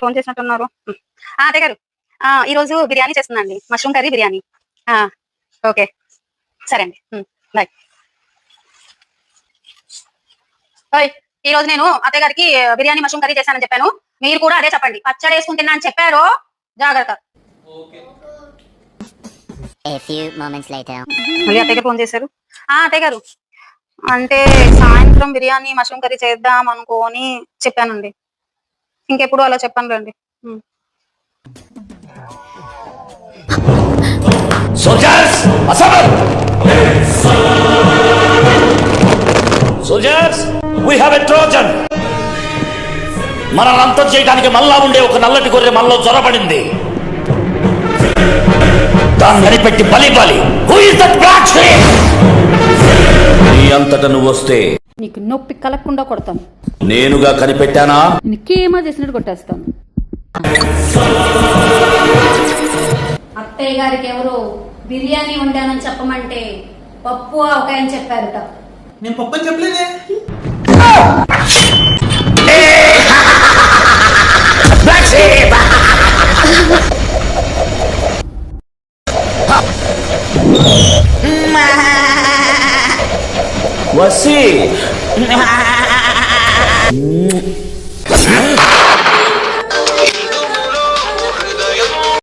Phone చేసినట్టున్నారు. అత్తయ్య గారు ఈరోజు బిర్యానీ చేస్తుందండి, మష్రూమ్ కర్రీ బిర్యానీ. ఓకే సరే అండి, బాయ్. ఈ రోజు నేను అత్తయ్య గారికి బిర్యానీ మష్రూమ్ కర్రీ చేశానని చెప్పాను, మీరు కూడా అదే చెప్పండి. పచ్చడి వేసుకుని తిన్నా అని చెప్పారు, జాగ్రత్త. మళ్ళీ అత్తయ్య ఫోన్ చేశారు. అత్తయ్య గారు అంటే సాయంత్రం బిర్యానీ మష్రూమ్ కర్రీ చేద్దాం అనుకోని చెప్పానండి, ఇంకెప్పుడు అలా చెప్పాను రండి. మనల్ని అంతం చేయడానికి మళ్ళా ఉండే ఒక నల్లటి గొర్రె మనలో జ్వరపడింది. దాన్ని కనిపెట్టి బలి. Who is that black sheep? నీ అంతట నువ్వు వస్తే నీకు నొప్పి కలగకుండా కొడతాను. నేనుగా కనిపెట్టానా? నీకేమో చేసినట్టు కొట్టేస్తాను. అత్తయ్య గారికి ఎవరో బిర్యానీ వండానని చెప్పమంటే పప్పు ఆవకాయని చెప్పారట. నేను పప్పు అని చెప్పలేదే. వసి